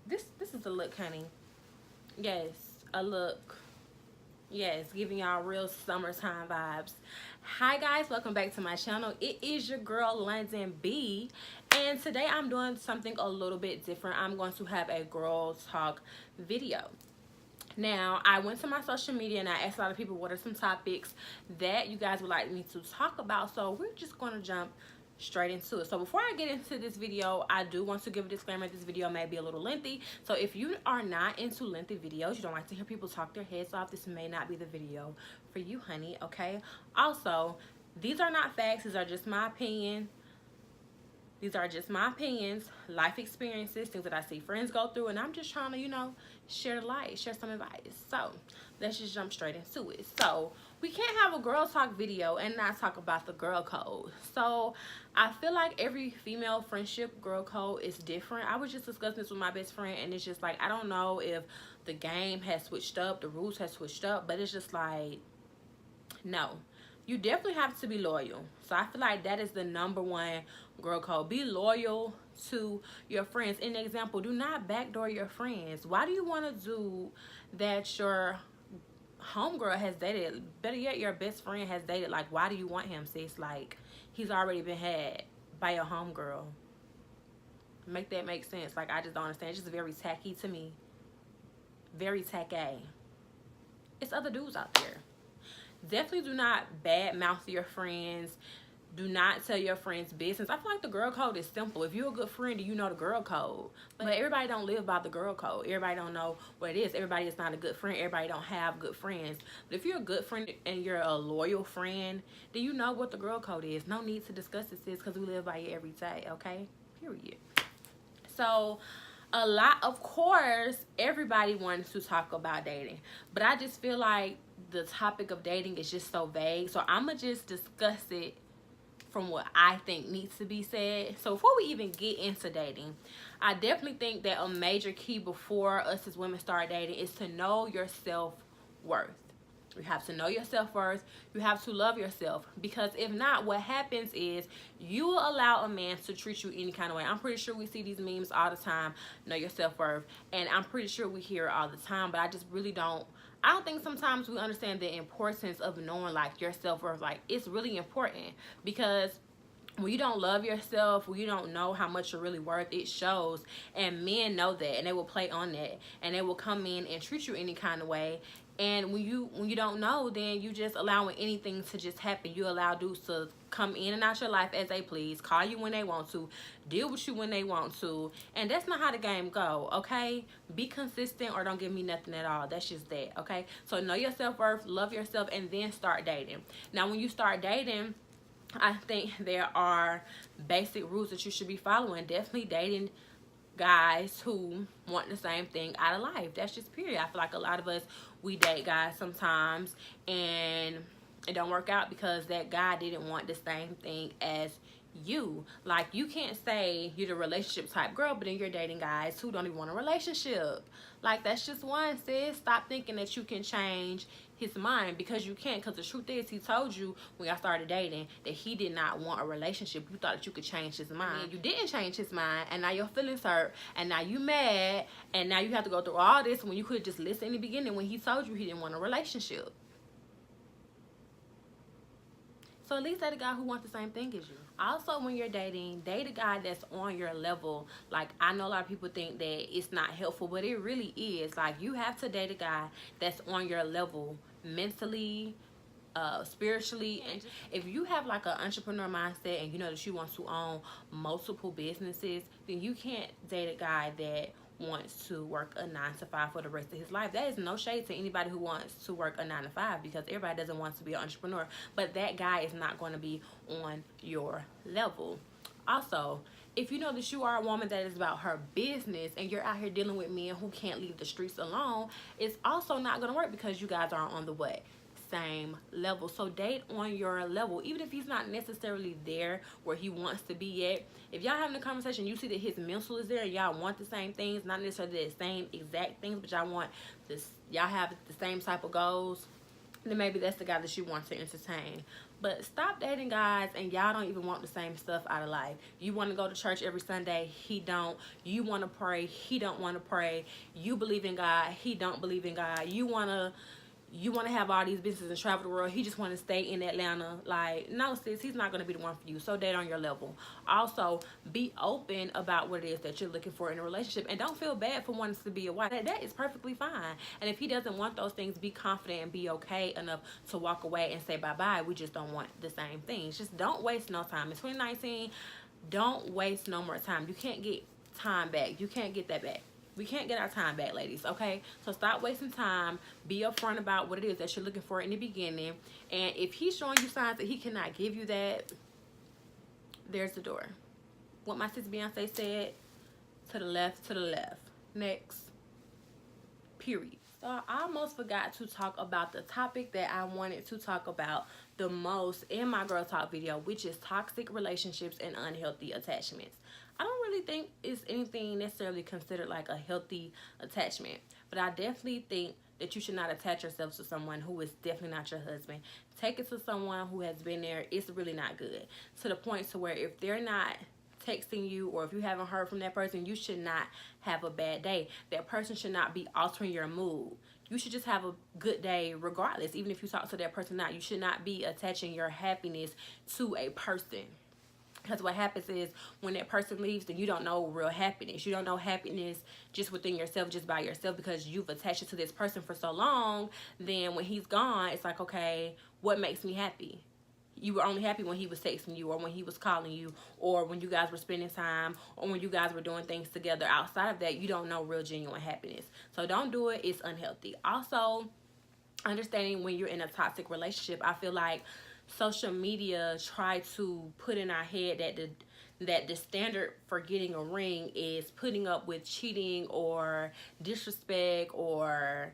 This is a look, honey. Yes, a look. Yes, giving y'all real summertime vibes. Hi guys, welcome back to my channel. It is your girl London B, and today I'm doing something a little bit different. I'm going to have a girl talk video. Now, I went to my social media and I asked a lot of people what are some topics that you guys would like me to talk about. So we're just going to jump straight into it. So before I get into this video, I do want to give a disclaimer. This video may be a little lengthy. So if you are not into lengthy videos, you don't like to hear people talk their heads off, this may not be the video for you, honey, okay? Also, these are not facts. These are just my opinion. These are just my opinions, life experiences, things that I see friends go through, and I'm just trying to, you know, share the light, share some advice. So let's just jump straight into it. So we can't have a girl talk video and not talk about the girl code. So I feel like every female friendship girl code is different. I was just discussing this with my best friend, and it's just like, I don't know if the game has switched up, the rules have switched up, but it's just like, no. You definitely have to be loyal. So I feel like that is the #1 girl code. Be loyal to your friends. In example, do not backdoor your friends. Why do you want to do that your homegirl has dated? Better yet, your best friend has dated. Like, why do you want him, sis? Like, he's already been had by your homegirl. Make that make sense. Like, I just don't understand. It's just very tacky to me. Very tacky. It's other dudes out there. Definitely do not badmouth your friends. Do not tell your friends business. I feel like the girl code is simple. If you're a good friend, you know the girl code. But everybody don't live by the girl code. Everybody don't know what it is. Everybody is not a good friend. Everybody don't have good friends. But if you're a good friend and you're a loyal friend, then you know what the girl code is. No need to discuss this because we live by it every day, okay? Period. So of course, everybody wants to talk about dating. But I just feel like the topic of dating is just so vague. So I'm going to just discuss it from what I think needs to be said. So before we even get into dating, I definitely think that a major key before us as women start dating is to know your self-worth. You have to know your self-worth. You have to love yourself. Because if not, what happens is you will allow a man to treat you any kind of way. I'm pretty sure we see these memes all the time, know your self-worth. And I'm pretty sure we hear it all the time. But I just really don't. I don't think sometimes we understand the importance of knowing, like, your self-worth. Like, it's really important. Because when you don't love yourself, when you don't know how much you're really worth, it shows. And men know that. And they will play on that. And they will come in and treat you any kind of way. And when you don't know, then you just allowing anything to just happen. You allow dudes to come in and out your life as they please, call you when they want to, deal with you when they want to, and that's not how the game go, okay? Be consistent or don't give me nothing at all. That's just that, okay? So know your self-worth, love yourself, and then start dating. Now, when you start dating, I think there are basic rules that you should be following. Definitely dating guys who want the same thing out of life. That's just period. I feel like a lot of us, we date guys sometimes and it don't work out because that guy didn't want the same thing as you. Like, you can't say you're the relationship type girl, but then you're dating guys who don't even want a relationship. Like, that's just one, sis. Stop thinking that you can change his mind, because you can't. Because the truth is, he told you when y'all started dating that he did not want a relationship. You thought that you could change his mind. And you didn't change his mind, and now your feelings hurt, and now you mad, and now you have to go through all this when you could just listen in the beginning when he told you he didn't want a relationship. So at least date a guy who wants the same thing as you. Also, when you're dating, date a guy that's on your level. Like, I know a lot of people think that it's not helpful, but it really is. Like, you have to date a guy that's on your level mentally, spiritually. And if you have like an entrepreneur mindset and you know that you want to own multiple businesses, then you can't date a guy that wants to work a 9-to-5 for the rest of his life. That is no shade to anybody who wants to work a 9-to-5, because everybody doesn't want to be an entrepreneur, but that guy is not going to be on your level. Also, if you know that you are a woman that is about her business and you're out here dealing with men who can't leave the streets alone, it's also not going to work because you guys are on the what? Same level. So date on your level, even if he's not necessarily there where he wants to be at. If y'all having a conversation, you see that his mental is there, y'all want the same things, not necessarily the same exact things, but y'all want this, y'all have the same type of goals, then maybe that's the guy that you want to entertain. But stop dating guys and y'all don't even want the same stuff out of life. You want to go to church every Sunday, he don't. You want to pray, he don't want to pray. You believe in God, he don't believe in God. You want to have all these businesses and travel the world, he just want to stay in Atlanta. Like, no sis, he's not going to be the one for you. So date on your level. Also, be open about what it is that you're looking for in a relationship, and don't feel bad for wanting to be a wife. That is perfectly fine. And if he doesn't want those things, be confident and be okay enough to walk away and say bye-bye. We just don't want the same things. Just don't waste no time. In 2019, don't waste no more time. You can't get time back. You can't get that back. We can't get our time back, ladies, okay? So stop wasting time. Be upfront about what it is that you're looking for in the beginning. And if he's showing you signs that he cannot give you that, there's the door. What my sister Beyonce said, to the left, to the left. Next. Period. So I almost forgot to talk about the topic that I wanted to talk about the most in my Girl Talk video, which is toxic relationships and unhealthy attachments. I don't really think it's anything necessarily considered like a healthy attachment, but I definitely think that you should not attach yourself to someone who is definitely not your husband. Take it to someone who has been there. It's really not good, to the point to where if they're not texting you or if you haven't heard from that person, you should not have a bad day. That person should not be altering your mood. You should just have a good day regardless, even if you talk to that person or not. You should not be attaching your happiness to a person. Because what happens is when that person leaves, then you don't know real happiness. You don't know happiness just within yourself, just by yourself, because you've attached it to this person for so long. Then when he's gone, it's like, okay, what makes me happy? You were only happy when he was texting you or when he was calling you or when you guys were spending time or when you guys were doing things together. Outside of that, you don't know real genuine happiness. So don't do it. It's unhealthy. Also, understanding when you're in a toxic relationship, I feel like social media try to put in our head that the standard for getting a ring is putting up with cheating or disrespect or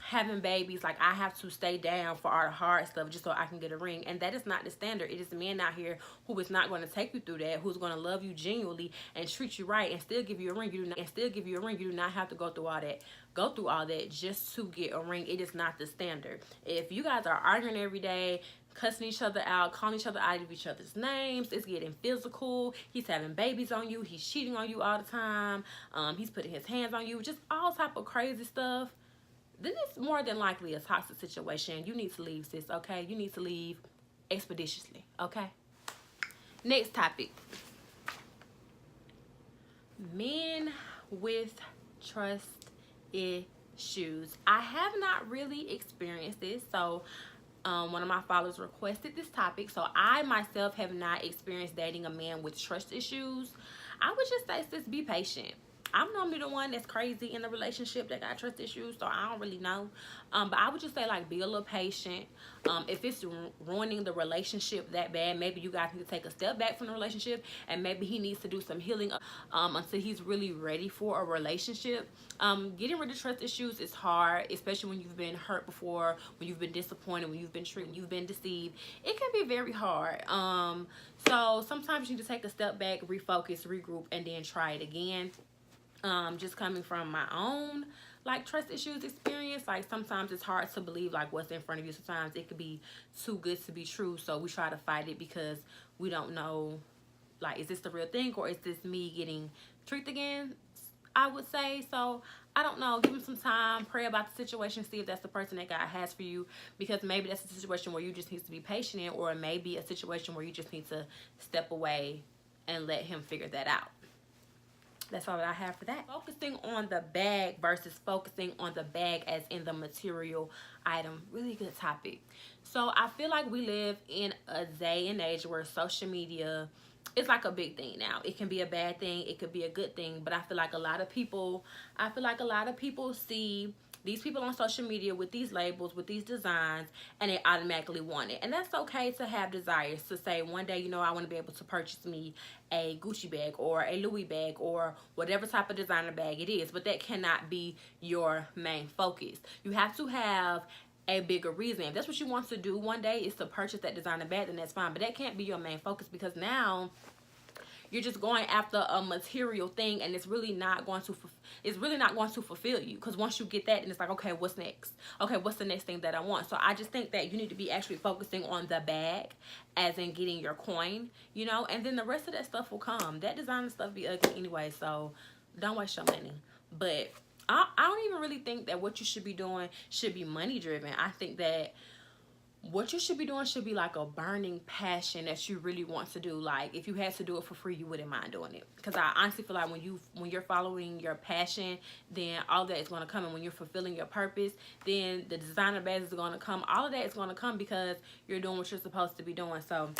having babies. Like, I have to stay down for all the hard stuff just so I can get a ring. And that is not the standard. It is men out here who is not going to take you through that, who's going to love you genuinely and treat you right and still give you a ring. You do not have to go through all that just to get a ring. It is not the standard. If you guys are arguing every day, cussing each other out, calling each other out of each other's names, it's getting physical, he's having babies on you, he's cheating on you all the time, he's putting his hands on you, just all type of crazy stuff, then it's more than likely a toxic situation. You need to leave, sis, okay? You need to leave expeditiously, okay? Next topic. Men with trust issues. I have not really experienced this, so one of my followers requested this topic, so I myself have not experienced dating a man with trust issues. I would just say, sis, be patient. I'm normally the one that's crazy in the relationship that got trust issues, so I don't really know. But I would just say, like, be a little patient. If it's ruining the relationship that bad, maybe you guys need to take a step back from the relationship, and maybe he needs to do some healing until he's really ready for a relationship. Getting rid of trust issues is hard, especially when you've been hurt before, when you've been disappointed, when you've been tricked, you've been deceived. It can be very hard. So sometimes you need to take a step back, refocus, regroup, and then try it again. Just coming from my own like trust issues experience, like sometimes it's hard to believe like what's in front of you. Sometimes it could be too good to be true, so we try to fight it because we don't know, like, is this the real thing or is this me getting tricked again, I would say. So I don't know, give him some time, pray about the situation, see if that's the person that God has for you, because maybe that's a situation where you just need to be patient in, or maybe a situation where you just need to step away and let him figure that out. That's all that I have for that. Focusing on the bag versus focusing on the bag as in the material item. Really good topic. So I feel like we live in a day and age where social media is like a big thing now. It can be a bad thing, it could be a good thing, but I feel like a lot of people see these people on social media with these labels, with these designs, and they automatically want it. And that's okay to have desires, to say one day, you know, I want to be able to purchase me a Gucci bag or a Louis bag or whatever type of designer bag it is, but that cannot be your main focus. You have to have a bigger reason. If that's what you want to do one day, is to purchase that designer bag, then that's fine, but that can't be your main focus, because now You're just going after a material thing, and it's really not going to fulfill you, because once you get that, then it's like, okay, what's next? Okay, what's the next thing that I want? So I just think that you need to be actually focusing on the bag, as in getting your coin, you know, and then the rest of that stuff will come. That designer stuff be ugly anyway, so don't waste your money. But I don't even really think that what you should be doing should be money driven. I think that what you should be doing should be like a burning passion that you really want to do. Like, if you had to do it for free, you wouldn't mind doing it. Because I honestly feel like when you're following your passion, then all that is going to come. And when you're fulfilling your purpose, then the designer bags is going to come. All of that is going to come because you're doing what you're supposed to be doing. So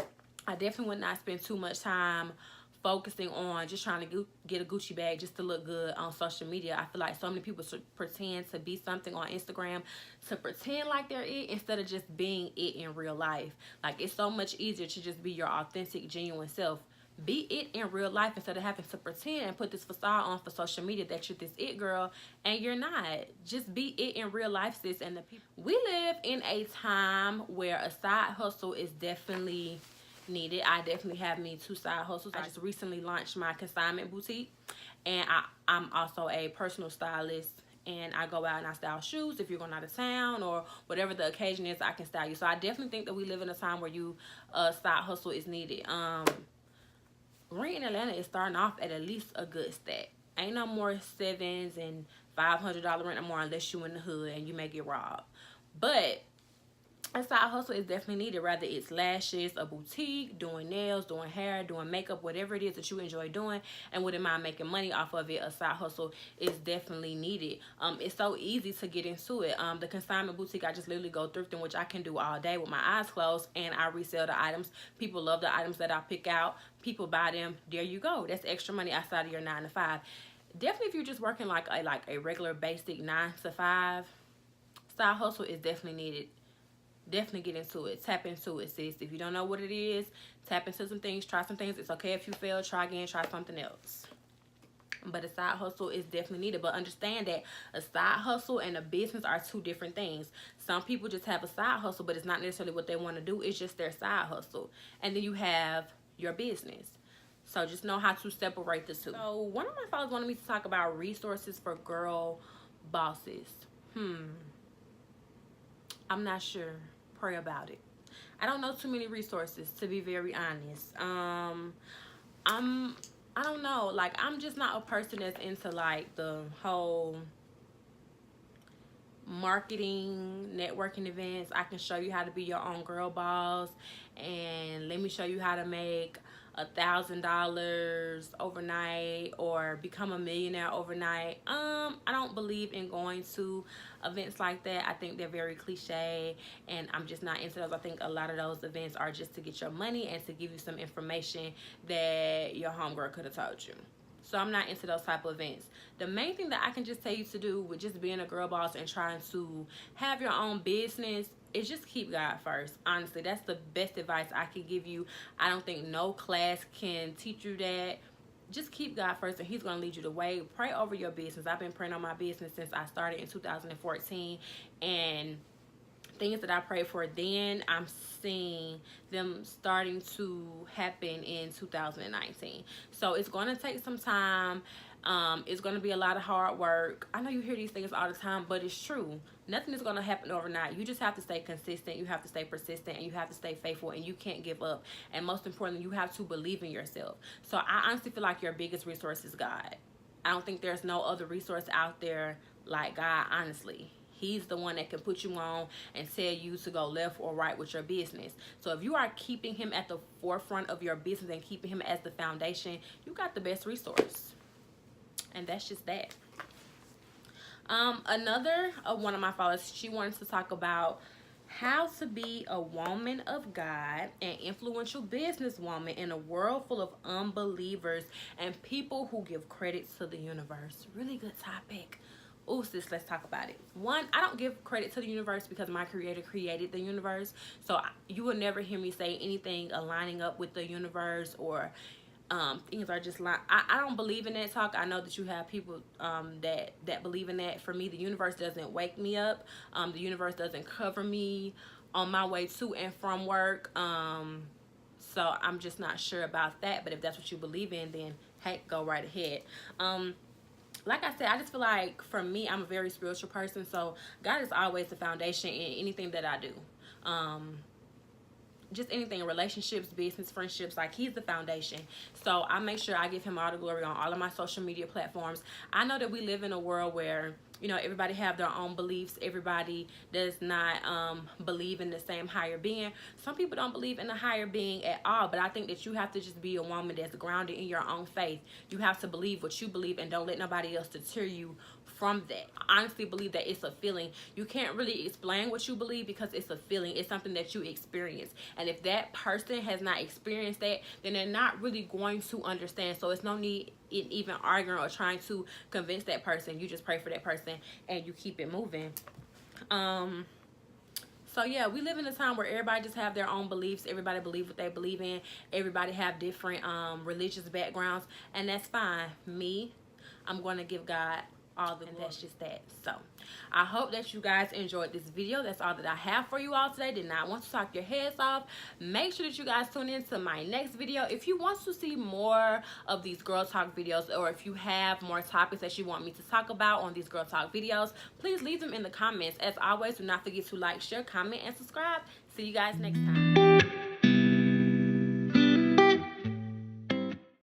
I definitely would not spend too much time focusing on just trying to get a Gucci bag just to look good on social media. I feel like so many people should pretend to be something on Instagram, to pretend like they're it, instead of just being it in real life. Like, it's so much easier to just be your authentic, genuine self. Be it in real life instead of having to pretend and put this facade on for social media that you're this it girl, and you're not. Just be it in real life, sis. And the people, we live in a time where a side hustle is definitely needed. I definitely have me 2 side hustles. I just recently launched my consignment boutique, and I'm also a personal stylist, and I go out and I style shoes. If you're going out of town or whatever the occasion is, I can style you. So I definitely think that we live in a time where side hustle is needed. Rent in Atlanta is starting off at least a good stack. Ain't no more $700s and $500 rent no more unless you in the hood and you may get robbed. But a side hustle is definitely needed, whether it's lashes, a boutique, doing nails, doing hair, doing makeup, whatever it is that you enjoy doing and wouldn't mind making money off of it. A side hustle is definitely needed. It's so easy to get into it. The consignment boutique, I just literally go thrifting, which I can do all day with my eyes closed, and I resell the items. People love the items that I pick out. People buy them. There you go. That's extra money outside of your 9 to 5. Definitely, if you're just working like a regular basic 9 to 5, side hustle is definitely needed. Definitely get into it. Tap into it, sis. If you don't know what it is, tap into some things. Try some things. It's okay if you fail. Try again. Try something else. But a side hustle is definitely needed. But understand that a side hustle and a business are 2 different things. Some people just have a side hustle, but it's not necessarily what they want to do. It's just their side hustle. And then you have your business. So just know how to separate the 2. So one of my followers wanted me to talk about resources for girl bosses. I'm not sure. Pray about it. I don't know too many resources, to be very honest. I don't know. Like, I'm just not a person that's into like the whole marketing, networking events. I can show you how to be your own girl boss, and let me show you how to make $1,000 overnight or become a millionaire overnight. I don't believe in going to events like that. I think they're very cliche, and I'm just not into those. I think a lot of those events are just to get your money and to give you some information that your homegirl could have told you. So I'm not into those type of events. The main thing that I can just tell you to do with just being a girl boss and trying to have your own business is just keep God first. Honestly, that's the best advice I can give you. I don't think no class can teach you that. Just keep God first, and He's going to lead you the way. Pray over your business. I've been praying on my business since I started in 2014, and things that I prayed for then, I'm seeing them starting to happen in 2019. So it's going to take some time. It's going to be a lot of hard work. I know you hear these things all the time, but it's true. Nothing is going to happen overnight. You just have to stay consistent. You have to stay persistent, and you have to stay faithful, and you can't give up. And most importantly, you have to believe in yourself. So I honestly feel like your biggest resource is God. I don't think there's no other resource out there like God, honestly. He's the one that can put you on and tell you to go left or right with your business. So if you are keeping Him at the forefront of your business and keeping Him as the foundation, you got the best resource. And that's just that. Another one of my followers, she wanted to talk about how to be a woman of God and influential businesswoman in a world full of unbelievers and people who give credit to the universe. Really good topic. Oh, sis, let's talk about it. One, I don't give credit to the universe because my creator created the universe. So you will never hear me say anything aligning up with the universe or things are just like, I don't believe in that talk. I know that you have people that believe in that. For me, the universe doesn't wake me up. The universe doesn't cover me on my way to and from work. So So I'm just not sure about that. But if that's what you believe in, then hey, go right ahead. Like I said, I just feel like for me, I'm a very spiritual person, so God is always the foundation in anything that I do. Just anything, relationships, business, friendships, like he's the foundation. So I make sure I give him all the glory on all of my social media platforms. I know that we live in a world where, you know, everybody have their own beliefs. Everybody does not believe in the same higher being. Some people don't believe in a higher being at all, but I think that you have to just be a woman that's grounded in your own faith. You have to believe what you believe and don't let nobody else deter you from that. I honestly believe that it's a feeling. You can't really explain what you believe because it's a feeling. It's something that you experience. And if that person has not experienced that, then they're not really going to understand. So it's no need in even arguing or trying to convince that person. You just pray for that person and you keep it moving. So yeah, we live in a time where everybody just have their own beliefs. Everybody believe what they believe in. Everybody have different religious backgrounds, and that's fine. Me, I'm going to give God all the, and that's just that. So I hope that you guys enjoyed this video. That's all that I have for you all today. Did not want to talk your heads off. Make sure that you guys tune in to my next video. If you want to see more of these girl talk videos, or if you have more topics that you want me to talk about on these girl talk videos, please leave them in the comments. As always, do not forget to like, share, comment, and subscribe. See you guys next time.